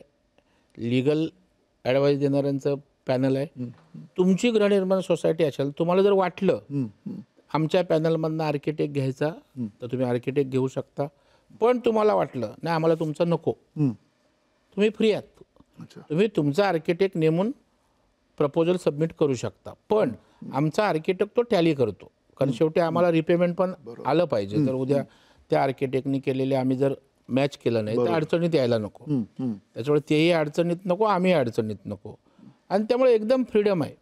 लिगल ॲडवाईस देणाऱ्यांचं पॅनल आहे. तुमची गृहनिर्माण सोसायटी असेल, तुम्हाला जर वाटलं आमच्या पॅनलमधनं आर्किटेक्ट घ्यायचा तर तुम्ही आर्किटेक्ट घेऊ शकता. पण तुम्हाला वाटलं नाही आम्हाला तुमचं नको, तुम्ही फ्री आहात. तुम्ही तुमचा आर्किटेक्ट नेमून प्रपोजल सबमिट करू शकता. पण आमचा आर्किटेक्ट तो टॅली करतो, कारण शेवटी आम्हाला रिपेमेंट पण आलं पाहिजे. जर उद्या त्या आर्किटेक्टनी केलेले आम्ही जर मॅच केलं नाही तर अडचणीत यायला नको. त्याच्यामुळे तेही अडचणीत नको, आम्ही अडचणीत नको. आणि त्यामुळे एकदम फ्रीडम आहे.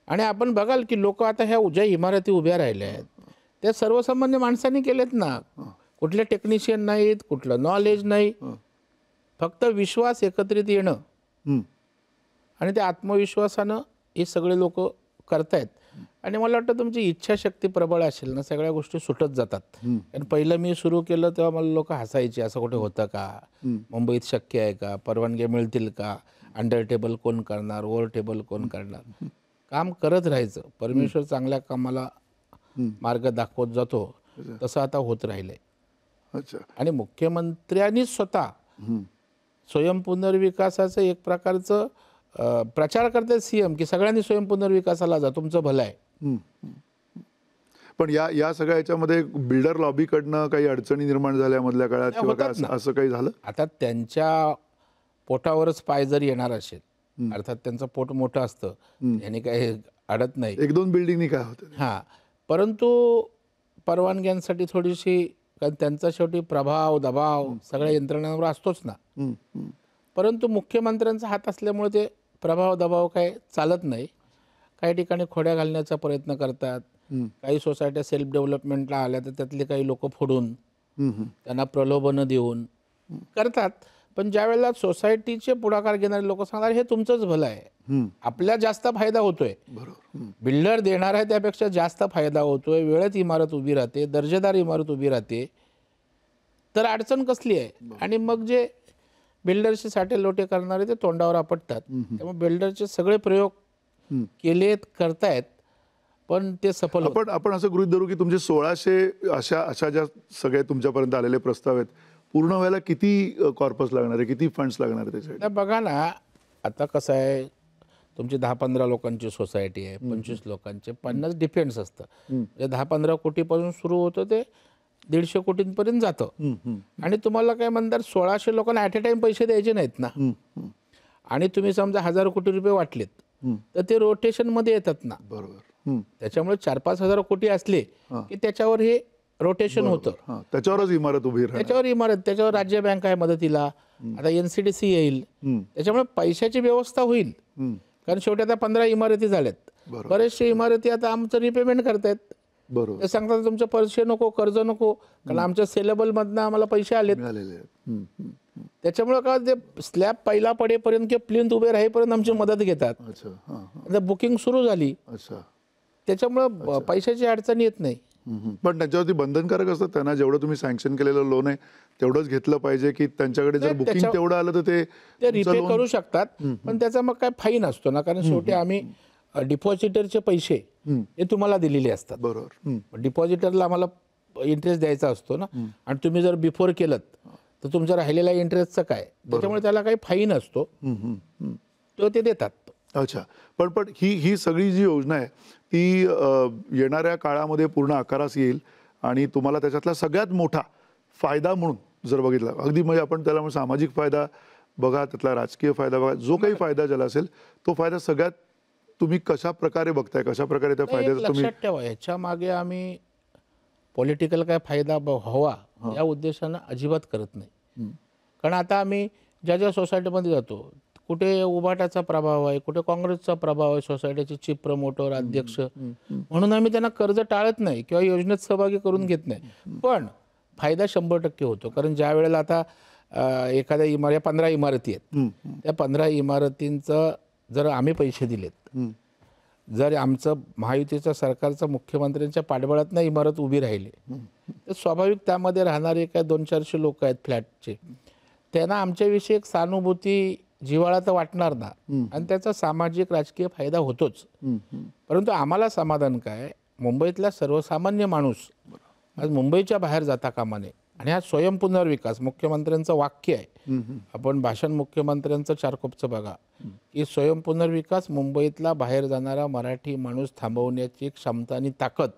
आणि आपण बघाल की लोक आता ह्या ज्या इमारती उभ्या राहिल्या आहेत त्या सर्वसामान्य माणसांनी केलेत ना. कुठले टेक्निशियन नाहीत, कुठलं नॉलेज नाही, फक्त विश्वास, एकत्रित येणं आणि त्या आत्मविश्वासानं हे सगळे लोक करतायत. आणि मला वाटतं तुमची इच्छाशक्ती प्रबळ असेल ना, सगळ्या गोष्टी सुटत जातात. कारण पहिलं मी सुरू केलं तेव्हा मला लोक हसायचे, असं कुठे होतं का, मुंबईत शक्य आहे का, परवानग्या मिळतील का, अंडर टेबल कोण करणार, ओव्हर टेबल कोण करणार. काम करत राहायचं. परमेश्वर चांगल्या कामाला मार्ग दाखवत जातो, तसं आता होत राहिलंय. अच्छा. आणि मुख्यमंत्र्यांनी स्वतः स्वयंपुनर्विकासाचं एक प्रकारचं प्रचार करतात सीएम, की सगळ्यांनी स्वयंपुनर्विकासाला जा, तुमचं भलं आहे. पण या सगळ्या याच्यामध्ये बिल्डर लॉबीकडनं काही अडचणी निर्माण झाल्या मधल्या काळात किंवा काय असं काही झालं? आता त्यांच्या पोटावरच पाय जर येणार असेल, अर्थात त्यांचं पोट मोठं असतं, यांनी काही अडत नाही. 1-2 बिल्डिंगनी काय होतं? हां, परंतु परवानग्यांसाठी थोडीशी, कारण त्यांचा शेवटी प्रभाव दबाव सगळ्या यंत्रणांवर असतोच ना. परंतु मुख्यमंत्र्यांचा हात असल्यामुळे ते प्रभाव दबाव काय चालत नाही. काही ठिकाणी खोड्या घालण्याचा प्रयत्न करतात. काही सोसायट्या सेल्फ डेव्हलपमेंटला आल्या तर त्यातले काही लोक फोडून त्यांना प्रलोभनं देऊन करतात. पण ज्या वेळेला सोसायटीचे पुढाकार घेणारे लोक सांगणार हे तुमचंच भलं आहे, आपल्या जास्त फायदा होतोय, बिल्डर देणार आहे त्यापेक्षा जास्त फायदा होतोय, वेळेत इमारत उभी राहते, दर्जेदार इमारत उभी राहते, तर अडचण कसली आहे. आणि मग जे बिल्डरचे साठे लोटे करणारे ते तोंडावर आपटतात. त्यामुळे बिल्डरचे सगळे प्रयोग केलेत, करतायत, पण ते सफल होत. आपण असं गृहीत धरू की तुमचे 1600 अशा ज्या सगळे तुमच्यापर्यंत आलेले प्रस्ताव आहेत, पूर्ण व्हायला किती कॉर्पस लागणार आहे, किती फंड्स लागणार आहे त्याच्यासाठी? बघा ना, आता कसं आहे, तुमची 10-15 लोकांची सोसायटी आहे, 25 लोकांचे, 50 डिफेन्स असतं. म्हणजे 10-15 कोटीपासून सुरू होतं ते 150 कोटींपर्यंत जातं. आणि तुम्हाला काय म्हणतात, 1600 लोकांना ॲट अ टाइम पैसे द्यायचे नाहीत ना. आणि तुम्ही समजा 1000 कोटी रुपये वाटलेत, तर ते रोटेशनमध्ये येतात ना. बरोबर. त्याच्यामुळे 4-5 हजार कोटी असले की त्याच्यावर हे रोटेशन होतं. त्याच्यावरच इमारत उभी राहणार. त्याच्यावर इमारत, त्याच्यावर राज्य बँक आहे मदतीला, आता NCDC येईल, त्याच्यामुळे पैशाची व्यवस्था होईल. कारण शेवटी आता 15 इमारती झाल्यात, बरेचशे इमारती आता आमचं रिपेमेंट करतायत. बरोबर. ते सांगतात तुमचे पैसे नको, कर्ज नको, कारण आमच्या सेलेबल मधनं आम्हाला पैसे आलेत. त्याच्यामुळे का ते स्लॅब पहिला पडेपर्यंत किंवा प्लिंथ उभे राहीपर्यंत आमची मदत घेतात. बुकिंग सुरू झाली, त्याच्यामुळे पैशाची अडचण येत नाही. पण त्याच्यावरती बंधनकारक असतात, त्यांना जेवढं तुम्ही सँक्शन केलेलं लोन आहे तेवढंच घेतलं पाहिजे, की त्यांच्याकडे जर बुकिंग तेवढं आलं तर ते रिपे करू शकतात. पण त्याचा मग काय फाईन असतो ना, कारण शेवटी आम्ही डिपॉझिटरचे पैसे हे तुम्हाला दिलेले असतात. बरोबर. डिपॉझिटरला आम्हाला इंटरेस्ट द्यायचा असतो ना, आणि तुम्ही जर बिफोर केलं तर तुमचा राहिलेला इंटरेस्टचं काय, त्याच्यामुळे त्याला काही फाईन असतो, तो ते देतात. अच्छा. पण ही सगळी जी योजना आहे ती येणाऱ्या काळामध्ये पूर्ण आकारास येईल आणि तुम्हाला त्याच्यातला सगळ्यात मोठा फायदा म्हणून जर बघितला, अगदी म्हणजे आपण त्याला सामाजिक फायदा बघा, त्यातला राजकीय फायदा बघा, जो काही फायदा ज्याला असेल तो फायदा सगळ्यात तुम्ही कशा प्रकारे बघताय, कशा प्रकारे त्या फायद्याचा तुम्ही लक्षात ठेवा, याच्या मागे आम्ही पॉलिटिकल काय फायदा हवा या उद्देशानं अजिबात करत नाही. कारण आता आम्ही ज्या सोसायटीमध्ये जातो, कुठे उभाटाचा प्रभाव आहे, कुठे काँग्रेसचा प्रभाव आहे, सोसायटीचे चीफ प्रमोटर, अध्यक्ष, म्हणून आम्ही त्यांना कर्ज टाळत नाही किंवा योजनेत सहभागी करून घेत नाही. पण फायदा 100% होतो. कारण ज्या वेळेला आता एखाद्या 15 इमारती आहेत, त्या 15 इमारतींचं जर आम्ही पैसे दिलेत, जर आमचं महायुतीचं सरकारचं मुख्यमंत्र्यांच्या पाठबळातनं इमारत उभी राहिली, तर स्वाभाविक त्यामध्ये राहणारे काय 200-400 लोक आहेत फ्लॅटचे, त्यांना आमच्याविषयी एक सहानुभूती, जिव्हाळा तर वाटणार ना, आणि त्याचा सामाजिक राजकीय फायदा होतोच. परंतु आम्हाला समाधान काय, मुंबईतला सर्वसामान्य माणूस आज मुंबईच्या बाहेर जाता कामा नये. आणि हा स्वयंपुनर्विकास मुख्यमंत्र्यांचं वाक्य आहे. आपण भाषण मुख्यमंत्र्यांचं चारकोपचं बघा, की स्वयंपुनर्विकास मुंबईतला बाहेर जाणारा मराठी माणूस थांबवण्याची क्षमता आणि ताकद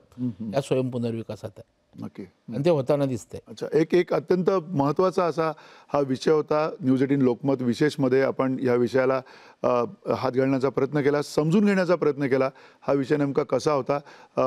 या स्वयंपुनर्विकासात आहे. नक्की. आणि ते होताना दिसतंय. अच्छा. एक अत्यंत महत्त्वाचा असा हा विषय होता न्यूज 18 लोकमत विशेषमध्ये आपण या विषयाला हात घालण्याचा प्रयत्न केला, समजून घेण्याचा प्रयत्न केला. हा विषय नेमका कसा होता,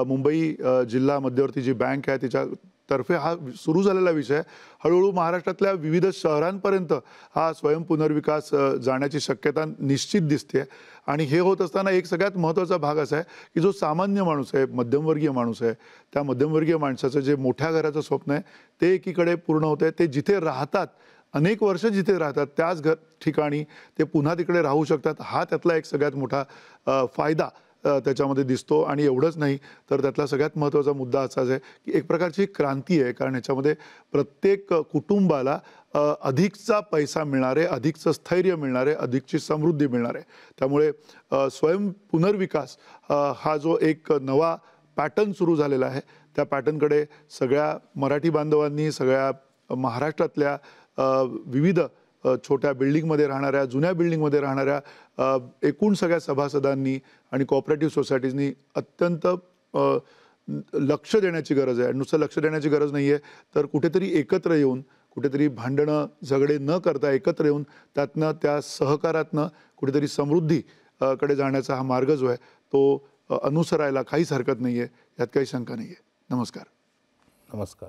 मुंबई जिल्हा मध्यवर्ती जी बँक आहे तिच्या तर्फे हा सुरू झालेला विषय हळूहळू महाराष्ट्रातल्या विविध शहरांपर्यंत हा स्वयंपुनर्विकास जाण्याची शक्यता निश्चित दिसते. आणि हे होत असताना एक सगळ्यात महत्त्वाचा भाग असा आहे की जो सामान्य माणूस आहे, मध्यमवर्गीय माणूस आहे, त्या मध्यमवर्गीय माणसाचं जे मोठ्या घराचं स्वप्न आहे ते एकीकडे पूर्ण होत आहे. ते जिथे राहतात, अनेक वर्ष जिथे राहतात त्याच ठिकाणी ते पुन्हा तिकडे राहू शकतात. हा त्यातला एक सगळ्यात मोठा फायदा त्याच्यामध्ये दिसतो. आणि एवढंच नाही तर त्यातला सगळ्यात महत्त्वाचा मुद्दा असाच आहे की एक प्रकारची क्रांती आहे, कारण ह्याच्यामध्ये प्रत्येक कुटुंबाला अधिकचा पैसा मिळणार आहे, अधिकचं स्थैर्य मिळणार आहे, अधिकची समृद्धी मिळणार आहे. त्यामुळे स्वयं पुनर्विकास हा जो एक नवा पॅटर्न सुरू झालेला आहे, त्या पॅटर्नकडे सगळ्या मराठी बांधवांनी, सगळ्या महाराष्ट्रातल्या विविध छोट्या बिल्डिंगमध्ये राहणाऱ्या, जुन्या बिल्डिंगमध्ये राहणाऱ्या एकूण सगळ्या सभासदांनी आणि कोऑपरेटिव्ह सोसायटीजनी अत्यंत लक्ष देण्याची गरज आहे. नुसतं लक्ष देण्याची गरज नाही आहे, तर कुठेतरी एकत्र येऊन, कुठेतरी भांडणं झगडे न करता एकत्र येऊन त्यातनं, त्या सहकारातनं कुठेतरी समृद्धी कडे जाण्याचा हा मार्ग जो आहे तो अनुसरायला काहीच हरकत नाही आहे, यात काही शंका नाही आहे. नमस्कार. नमस्कार.